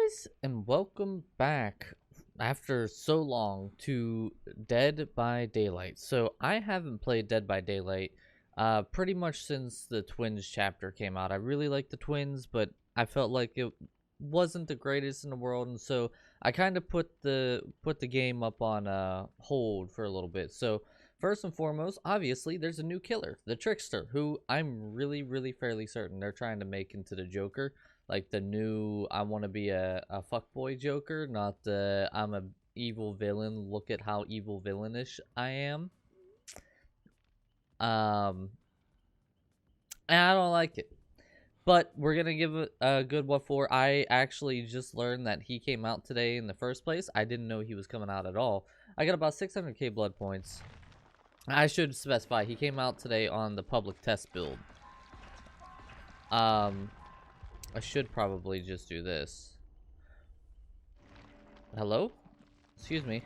guys, and welcome back after so long to Dead by Daylight. So I haven't played Dead by Daylight pretty much since the Twins chapter came out. I really like the Twins, but I felt like it wasn't the greatest in the world, and so I kind of put the game up on hold for a little bit. So first and foremost, obviously, there's a new killer, the Trickster, who I'm really fairly certain they're trying to make into the Joker. Like the new, I want to be a fuckboy Joker, not the I'm a evil villain. Look at how evil villainish I am. And I don't like it. But we're gonna give it a good what for. I actually just learned that he came out today in the first place. I didn't know he was coming out at all. I got about 600k blood points. I should specify he came out today on the public test build. I should probably just do this. Hello? Excuse me.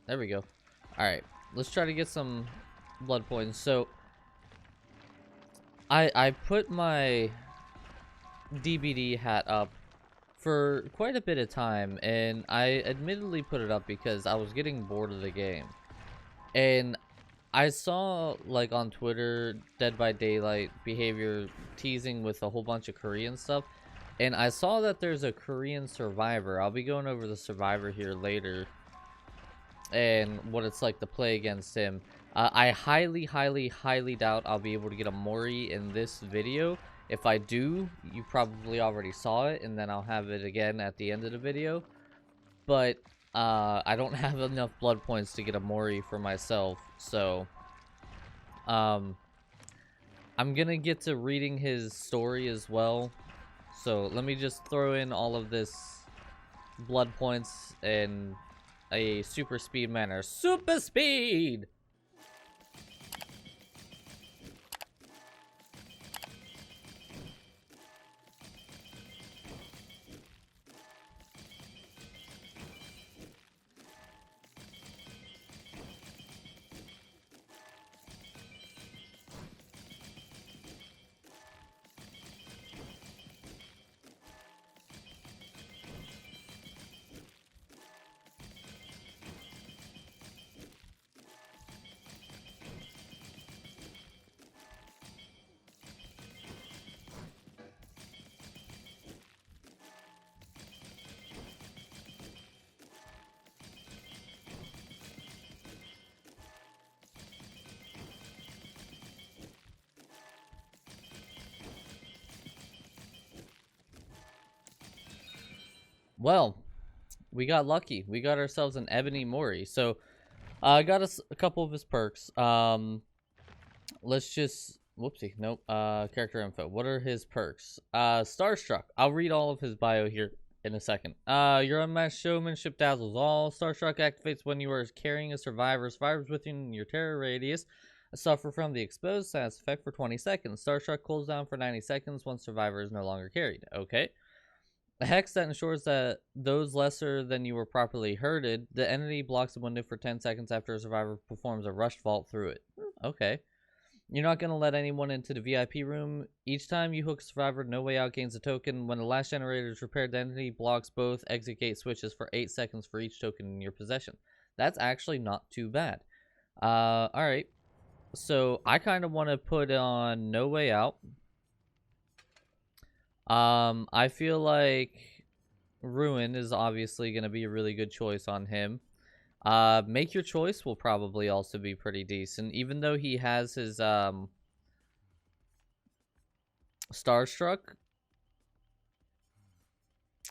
There we go. Alright, let's try to get some blood points. So, I put my DBD hat up for quite a bit of time, and I admittedly put it up because I was getting bored of the game. And I saw, like, on Twitter, Dead by Daylight behavior teasing with a whole bunch of Korean stuff. And I saw that there's a Korean survivor. I'll be going over the survivor here later and what it's like to play against him. I highly doubt I'll be able to get a Mori in this video. If I do, you probably already saw it, and then I'll have it again at the end of the video. But I don't have enough blood points to get a Mori for myself, so I'm gonna get to reading his story as well. So let me just throw in all of this blood points in a super speed manner. Super speed! Well, we got lucky. We got ourselves an Ebony Mori. So, I got us a couple of his perks. Let's just... Whoopsie. Nope. Character info. What are his perks? Starstruck. I'll read all of his bio here in a second. Your unmatched showmanship dazzles all. Starstruck activates when you are carrying a survivor. Survivors within your terror radius suffer from the exposed status effect for 20 seconds. Starstruck cools down for 90 seconds once survivor is no longer carried. Okay. A hex that ensures that those lesser than you were properly hurted, the entity blocks a window for 10 seconds after a survivor performs a rush vault through it. Okay. You're not going to let anyone into the VIP room. Each time you hook a survivor, No Way Out gains a token. When the last generator is repaired, the entity blocks both exit gate switches for 8 seconds for each token in your possession. That's actually not too bad. Alright. So, I kind of want to put on No Way Out. I feel like Ruin is obviously going to be a really good choice on him. Make Your Choice will probably also be pretty decent, even though he has his, Starstruck.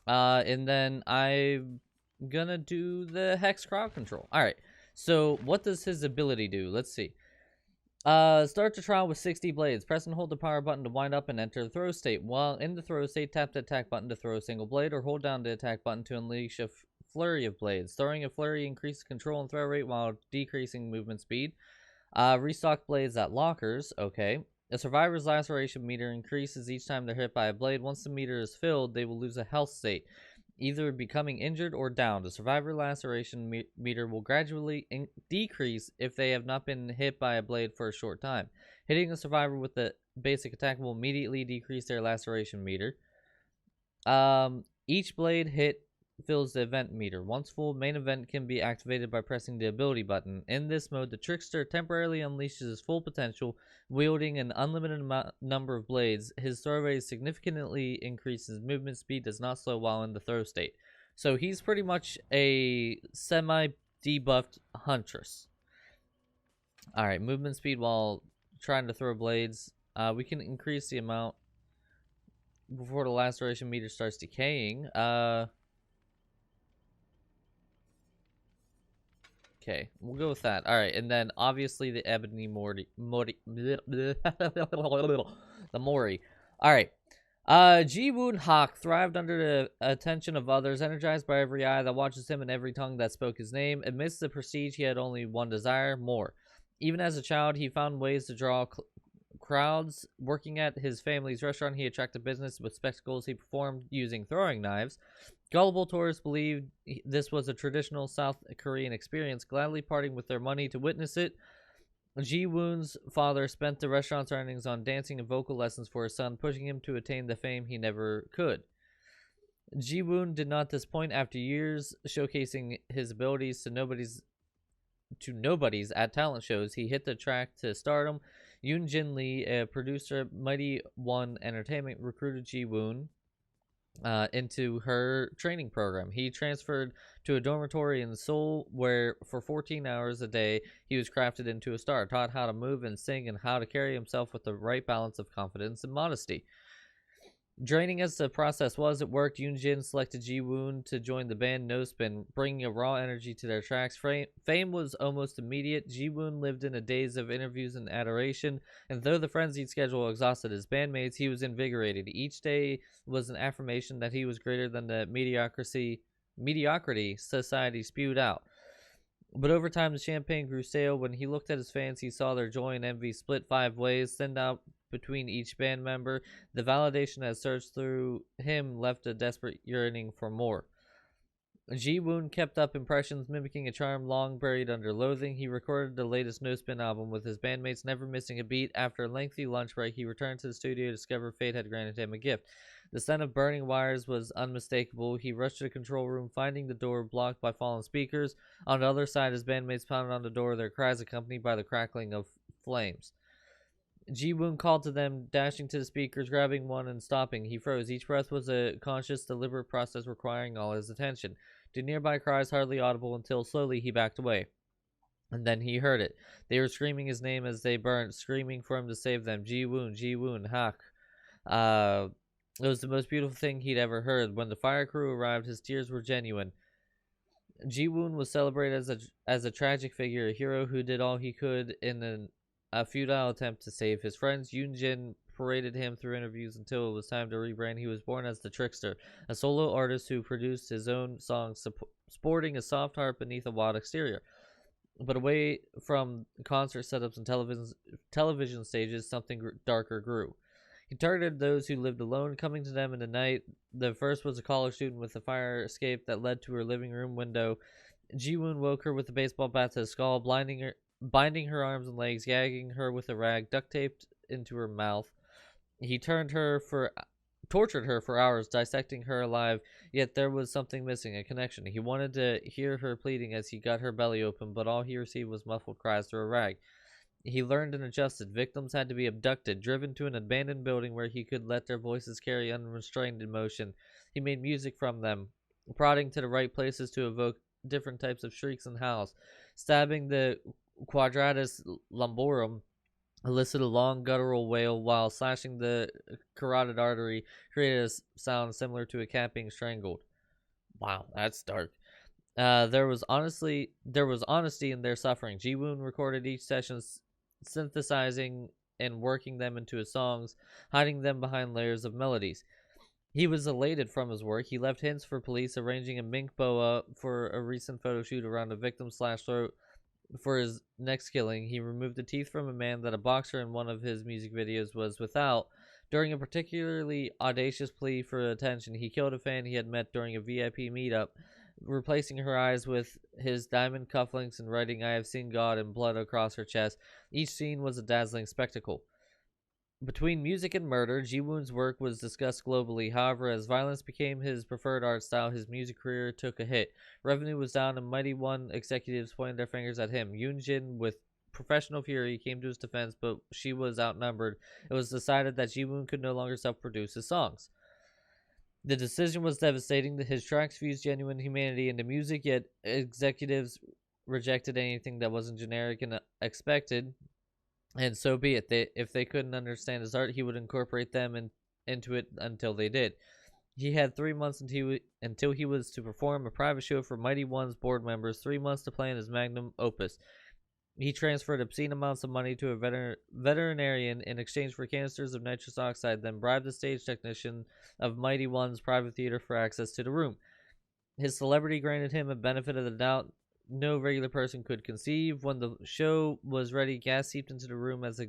And then I'm gonna do the Hex Crowd Control. Alright, so what does his ability do? Let's see. Start the trial with 60 blades. Press and hold the power button to wind up and enter the throw state. While in the throw state, tap the attack button to throw a single blade, or hold down the attack button to unleash a flurry of blades. Throwing a flurry increases control and throw rate while decreasing movement speed. Restock blades at lockers. Okay. A survivor's laceration meter increases each time they're hit by a blade. Once the meter is filled, they will lose a health state, either becoming injured or downed. The survivor laceration meter will gradually decrease if they have not been hit by a blade for a short time. Hitting a survivor with the basic attack will immediately decrease their laceration meter. Each blade hit fills the event meter. Once full, main event can be activated by pressing the ability button. In this mode, the Trickster temporarily unleashes his full potential, wielding an unlimited number of blades. His throw rate significantly increases movement speed, does not slow while in the throw state. So he's pretty much a semi-debuffed Huntress. Alright, movement speed while trying to throw blades. We can increase the amount before the last duration meter starts decaying. Okay, we'll go with that. All right, and then obviously the Ebony the Mori. All right. Ji Woon Hak thrived under the attention of others, energized by every eye that watches him and every tongue that spoke his name. Amidst the prestige, he had only one desire: more. Even as a child, he found ways to draw crowds. Working at his family's restaurant, he attracted business with spectacles he performed using throwing knives. Gullible tourists believed this was a traditional South Korean experience, gladly parting with their money to witness it. Ji Woon's father spent the restaurant's earnings on dancing and vocal lessons for his son, pushing him to attain the fame he never could. Ji Woon did not disappoint after years showcasing his abilities to nobodies at talent shows. He hit the track to stardom. Yoon Jin Lee, a producer at Mighty One Entertainment, recruited Ji Woon into her training program. He transferred to a dormitory in Seoul where for 14 hours a day he was crafted into a star, taught how to move and sing and how to carry himself with the right balance of confidence and modesty. Draining as the process was, it worked. Yoon Jin selected Ji Woon to join the band No Spin, bringing a raw energy to their tracks. Fame was almost immediate. Ji Woon lived in a daze of interviews and adoration, and though the frenzied schedule exhausted his bandmates, he was invigorated. Each day was an affirmation that he was greater than the mediocrity society spewed out. But over time, the champagne grew stale. When he looked at his fans, he saw their joy and envy split 5 ways, thinned out between each band member. The validation that surged through him left a desperate yearning for more. Ji Woon kept up impressions, mimicking a charm long buried under loathing. He recorded the latest No Spin album with his bandmates, never missing a beat. After a lengthy lunch break, he returned to the studio to discover fate had granted him a gift. The scent of burning wires was unmistakable. He rushed to the control room, finding the door blocked by fallen speakers. On the other side, his bandmates pounded on the door, their cries accompanied by the crackling of flames. Ji Woon called to them, dashing to the speakers, grabbing one and stopping. He froze. Each breath was a conscious, deliberate process requiring all his attention. To nearby cries hardly audible until slowly he backed away. And then he heard it. They were screaming his name as they burned, screaming for him to save them. Ji Woon, Hak. It was the most beautiful thing he'd ever heard. When the fire crew arrived, his tears were genuine. Ji Woon was celebrated as a tragic figure, a hero who did all he could in a futile attempt to save his friends. Yoon Jin paraded him through interviews until it was time to rebrand. He was born as the Trickster, a solo artist who produced his own songs, sporting a soft heart beneath a wild exterior. But away from concert setups and television stages, something darker grew. He targeted those who lived alone, coming to them in the night. The first was a college student with a fire escape that led to her living room window. Ji Woon woke her with a baseball bat to the skull, binding her arms and legs, gagging her with a rag duct taped into her mouth. He tortured her for hours, dissecting her alive, yet there was something missing, a connection. He wanted to hear her pleading as he got her belly open, but all he received was muffled cries through a rag. He learned and adjusted. Victims had to be abducted, driven to an abandoned building where he could let their voices carry unrestrained emotion. He made music from them, prodding to the right places to evoke different types of shrieks and howls. Stabbing the quadratus lumborum elicited a long guttural wail, while slashing the carotid artery created a sound similar to a cat being strangled. Wow, that's dark. There was honesty in their suffering. Ji Woon recorded each session, synthesizing and working them into his songs, hiding them behind layers of melodies. He was elated from his work. He left hints for police, arranging a mink boa for a recent photo shoot around a victim's throat for his next killing. He removed the teeth from a man that a boxer in one of his music videos was without. During a particularly audacious plea for attention, he killed a fan he had met during a VIP meetup, replacing her eyes with his diamond cufflinks and writing "I have seen God" in blood across her chest. Each scene was a dazzling spectacle. Between music and murder, Ji-woon's work was discussed globally. However, as violence became his preferred art style, his music career took a hit. Revenue was down, and Mighty One executives pointed their fingers at him. Yoon-jin, with professional fury, came to his defense, but she was outnumbered. It was decided that Ji-woon could no longer self-produce his songs. The decision was devastating. His tracks fused genuine humanity into music, yet executives rejected anything that wasn't generic and expected. And so be it. If they couldn't understand his art, he would incorporate them into it until they did. He had 3 months until he was to perform a private show for Mighty One's board members, 3 months to play in his magnum opus. He transferred obscene amounts of money to a veterinarian in exchange for canisters of nitrous oxide, then bribed the stage technician of Mighty One's private theater for access to the room. His celebrity granted him a benefit of the doubt no regular person could conceive. When the show was ready, gas seeped into the room as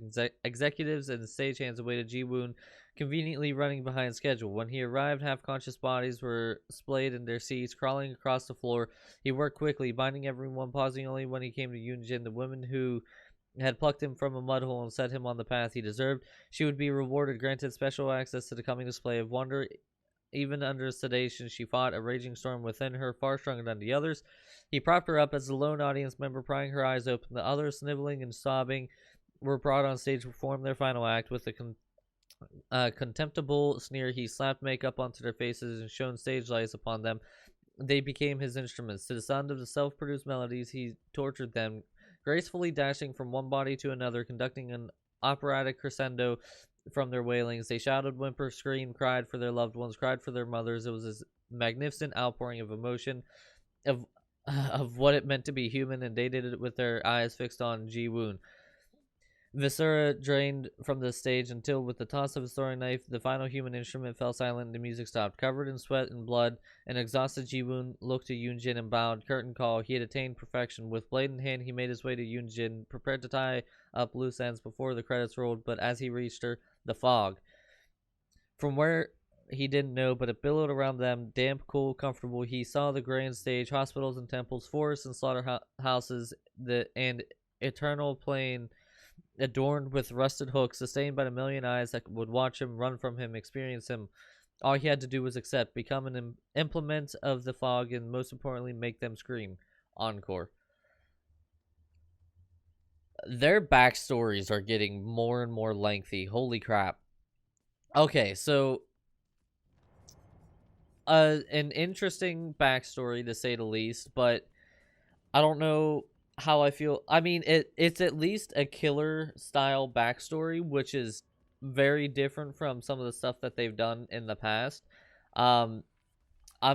executives and stagehands awaited Ji-woon, conveniently running behind schedule. When he arrived, half-conscious bodies were splayed in their seats, crawling across the floor. He worked quickly, binding everyone, pausing only when he came to Yoon-jin, the woman who had plucked him from a mud hole and set him on the path he deserved. She would be rewarded, granted special access to the coming display of wonder. Even under sedation, she fought a raging storm within her, far stronger than the others. He propped her up as the lone audience member, prying her eyes open. The others, sniveling and sobbing, were brought on stage to perform their final act. With a contemptible sneer, he slapped makeup onto their faces and shone stage lights upon them. They became his instruments. To the sound of the self-produced melodies, he tortured them, gracefully dashing from one body to another, conducting an operatic crescendo from their wailings. They shouted, whimpered, screamed, cried for their loved ones, cried for their mothers. It was a magnificent outpouring of emotion, of what it meant to be human, and they did it with their eyes fixed on Ji-woon. Viscera drained from the stage until, with the toss of his throwing knife, the final human instrument fell silent and the music stopped. Covered in sweat and blood, an exhausted Ji-woon looked to Yoon-jin and bowed. Curtain call. He had attained perfection. With blade in hand, he made his way to Yoon-jin, prepared to tie up loose ends before the credits rolled, but as he reached her, the fog, from where he didn't know, but it billowed around them, damp, cool, comfortable. He saw the grand stage, hospitals and temples, forests and slaughterhouses, and eternal plain adorned with rusted hooks, sustained by the million eyes that would watch him, run from him, experience him. All he had to do was accept, become an implement of the fog, and most importantly, make them scream. Encore. Their backstories are getting more and more lengthy. Holy crap. Okay, so an interesting backstory to say the least, but I don't know how I feel. I mean, it's at least a killer style backstory, which is very different from some of the stuff that they've done in the past. I'm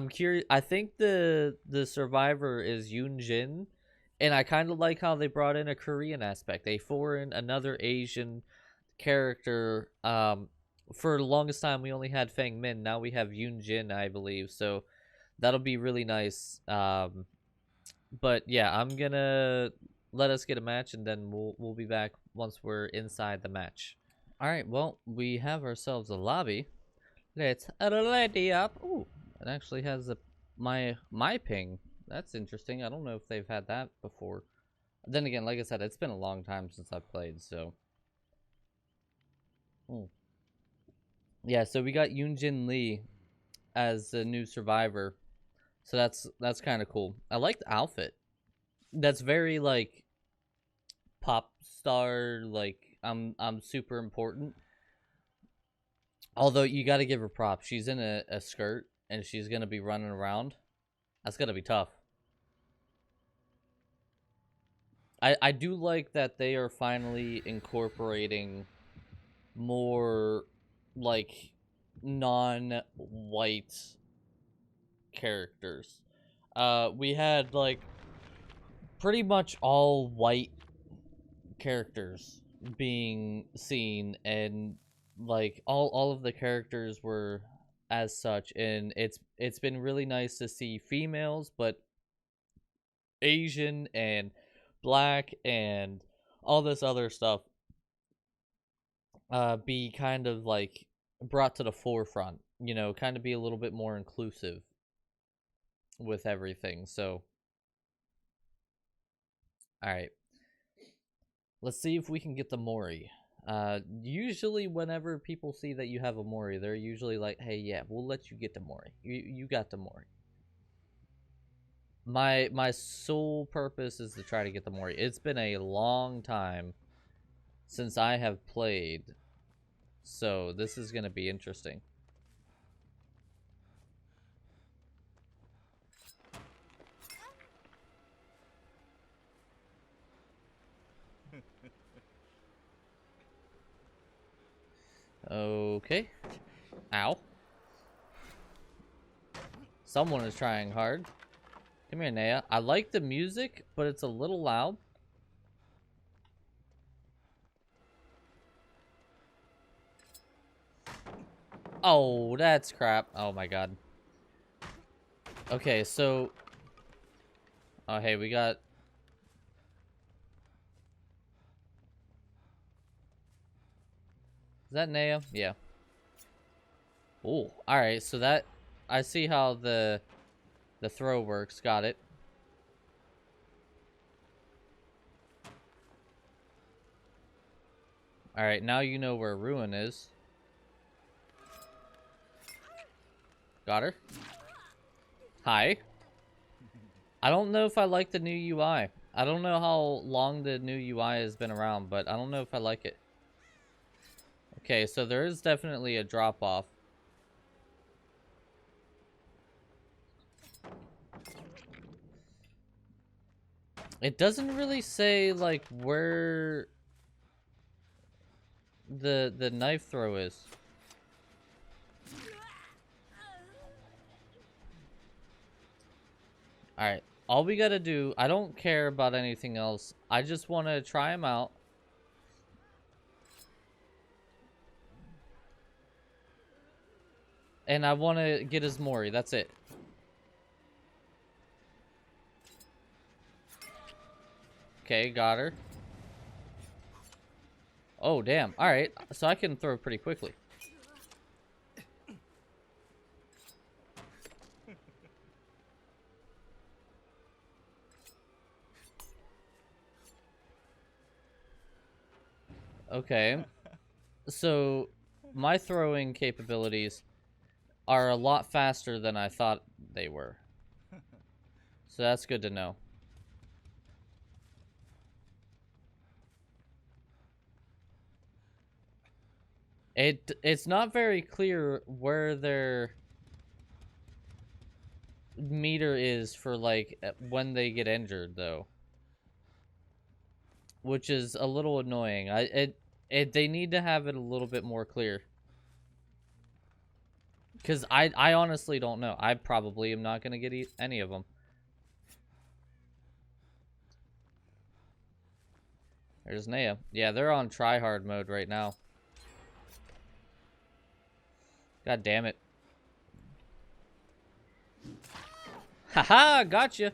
curious. I think the survivor is Yoon Jin, and I kind of like how they brought in a Korean aspect, a foreign, another Asian character. For the longest time we only had Fang Min. Now we have Yoon Jin, I believe. So that'll be really nice. But yeah, I'm gonna let us get a match, and then we'll be back once we're inside the match. All right. Well, we have ourselves a lobby. Let's ready up. Ooh, it actually has my ping. That's interesting. I don't know if they've had that before. Then again, like I said, it's been a long time since I've played, so. Ooh. Yeah, so we got Yoonjin Lee as the new survivor. So that's kind of cool. I like the outfit. That's very like pop star, like I'm super important. Although you got to give her props. She's in a skirt and she's going to be running around. That's going to be tough. I do like that they are finally incorporating more like non-white characters. We had like pretty much all white characters being seen, and like all of the characters were as such, and it's been really nice to see females, but Asian and black and all this other stuff be kind of like brought to the forefront, you know, kind of be a little bit more inclusive with everything. So all right, let's see if we can get the Mori. Usually whenever people see that you have a Mori, they're usually like, hey, yeah, we'll let you get the Mori. You got the Mori. My sole purpose is to try to get the Mori. It's been a long time since I have played, so this is going to be interesting. Okay. Ow. Someone is trying hard. Come here, Naya. I like the music, but it's a little loud. Oh, that's crap. Oh my god. Okay, so... Oh, hey, we got... Is that Naya? Yeah. Oh, alright, so that... I see how the throw works. Got it. Alright, now you know where Ruin is. Got her. Hi. I don't know if I like the new UI. I don't know how long the new UI has been around, but I don't know if I like it. Okay, so there is definitely a drop-off. It doesn't really say, like, where the knife throw is. Alright, all we gotta do, I don't care about anything else. I just want to try him out. And I want to get his Mori, that's it. Okay, got her. Oh, damn. Alright, so I can throw pretty quickly. Okay. So, my throwing capabilities are a lot faster than I thought they were. So that's good to know. It's not very clear where their meter is for, like, when they get injured, though. Which is a little annoying. They need to have it a little bit more clear. Because I honestly don't know. I probably am not going to get any of them. There's Naya. Yeah, they're on try-hard mode right now. God damn it. Haha, gotcha.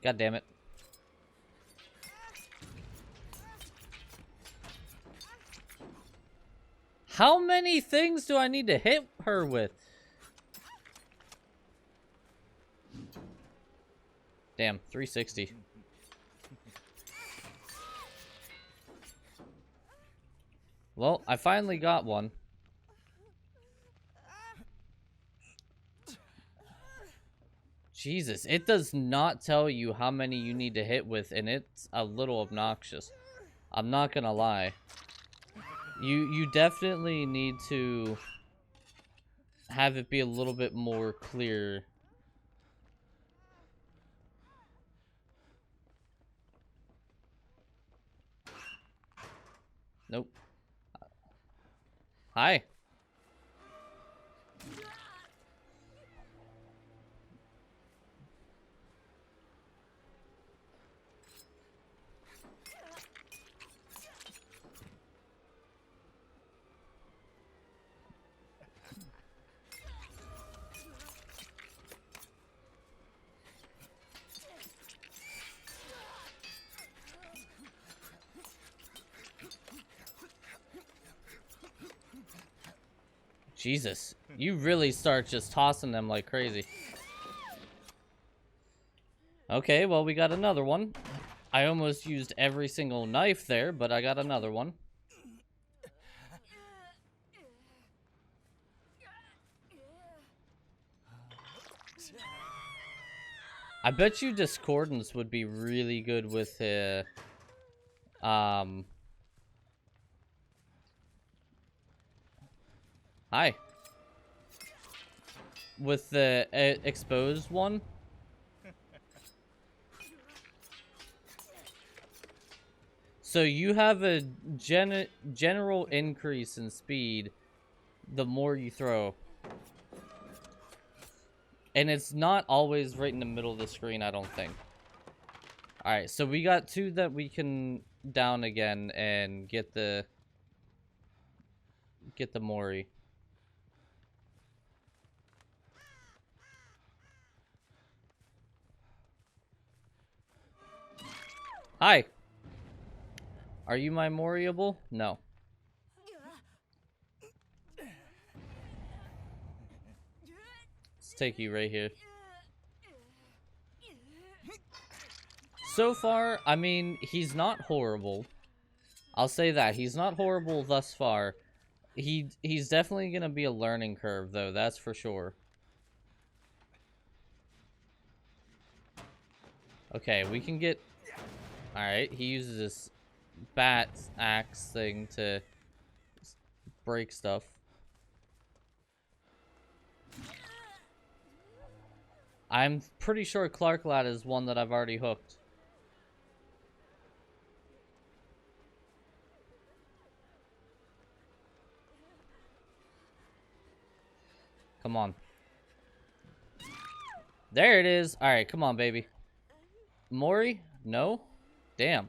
God damn it. How many things do I need to hit her with? Damn, 360. Well, I finally got one. Jesus, it does not tell you how many you need to hit with, and it's a little obnoxious. I'm not gonna lie. You definitely need to have it be a little bit more clear. Nope. Hi. Jesus, you really start just tossing them like crazy. Okay, well, we got another one. I almost used every single knife there, but I got another one. I bet you Discordance would be really good with hi. With the exposed one. So you have a general increase in speed the more you throw. And it's not always right in the middle of the screen, I don't think. Alright, so we got 2 that we can down again and get the Mori. Hi. Are you my Moriable? No. Let's take you right here. So far, I mean, he's not horrible. I'll say that. He's not horrible thus far. He's definitely going to be a learning curve, though. That's for sure. Okay, we can get... Alright, he uses this bat axe thing to break stuff. I'm pretty sure Clark Lad is one that I've already hooked. Come on. There it is. Alright, come on, baby. Mori? No? Damn.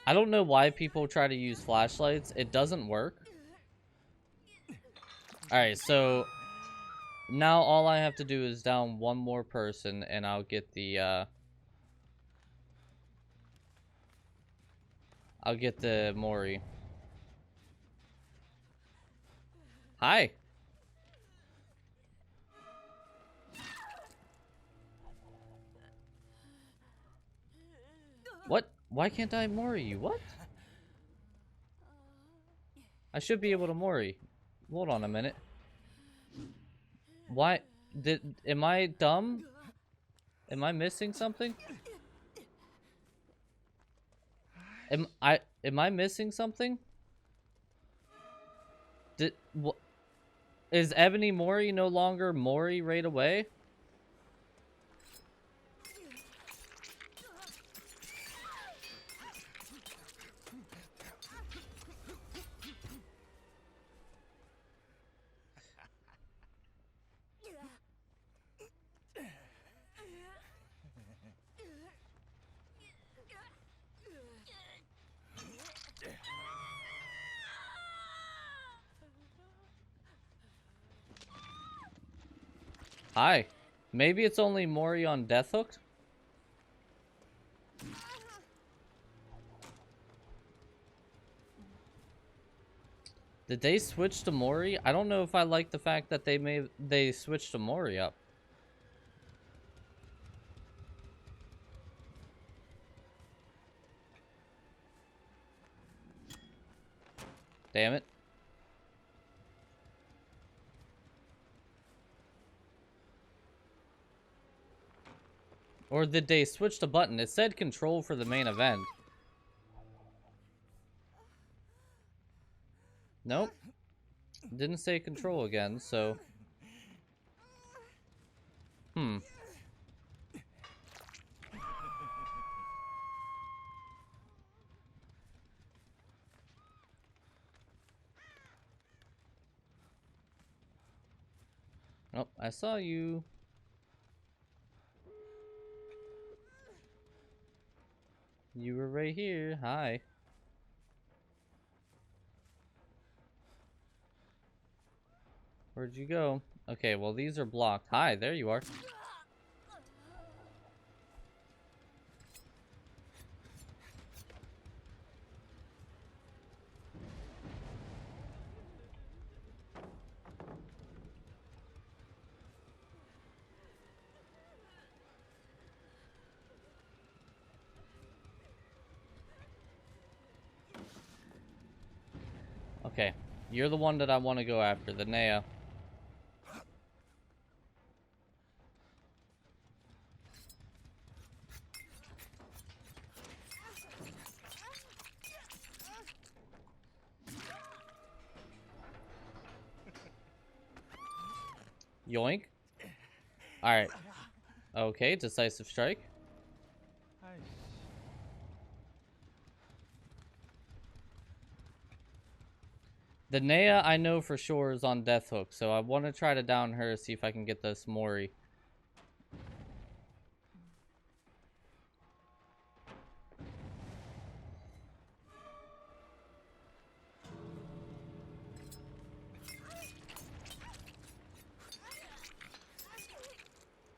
I don't know why people try to use flashlights. It doesn't work. Alright, so now all I have to do is down one more person and I'll get the Mori. Hi. What? Why can't I Mori you? What? I should be able to Mori. Hold on a minute. Why? Am I dumb? Am I missing something? Am I missing something? Is Ebony Mori no longer Mori right away? Hi. Maybe it's only Mori on Death Hook? Did they switch to Mori? I don't know if I like the fact that they switched to Mori up. Damn it. Or did they switch the button? It said control for the main event. Nope. Didn't say control again, so... Oh, I saw you. You were right here. Hi. Where'd you go? Okay, well, these are blocked. Hi, there you are. Okay. You're the one that I want to go after, the Nea. Yoink. Alright. Okay, decisive strike. The Nea I know for sure is on Death Hook, so I want to try to down her, see if I can get this Mori.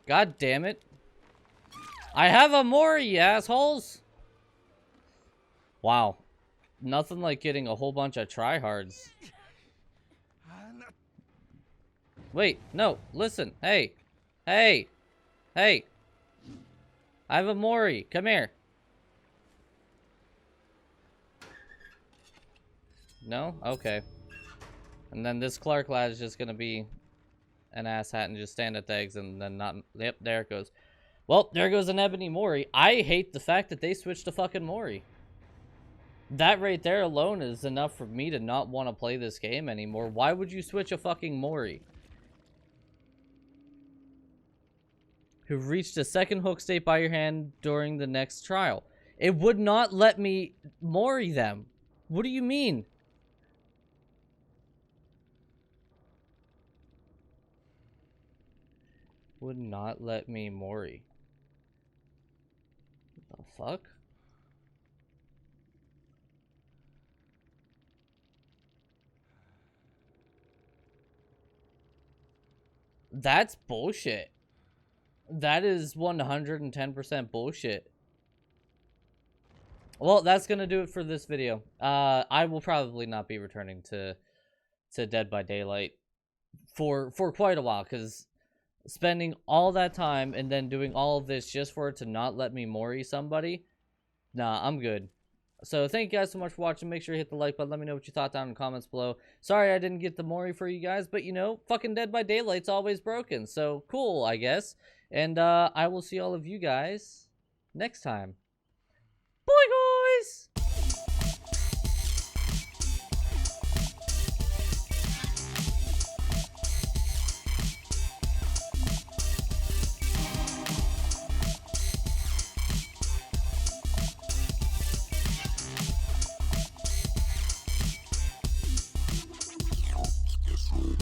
God damn it. I have a Mori, you assholes! Wow. Nothing like getting a whole bunch of tryhards. Wait, no, listen. Hey. Hey. Hey. I have a Mori. Come here. No? Okay. And then this Clark lad is just gonna be an asshat and just stand at the eggs and then not... Yep, there it goes. Well, there goes an Ebony Mori. I hate the fact that they switched to fucking Mori. That right there alone is enough for me to not want to play this game anymore. Why would you switch a fucking Mori? Who reached a second hook state by your hand during the next trial. It would not let me Mori them. What do you mean? Would not let me Mori. What the fuck? That's bullshit. That is 110% bullshit. Well, that's gonna do it for this video. I will probably not be returning to Dead by Daylight for quite a while, because spending all that time and then doing all of this just for it to not let me Mori somebody, nah, I'm good. So thank you guys so much for watching. Make sure you hit the like button. Let me know what you thought down in the comments below. Sorry I didn't get the Mori for you guys, but you know, fucking Dead by Daylight's always broken. So cool, I guess. And I will see all of you guys next time. Bye, guys!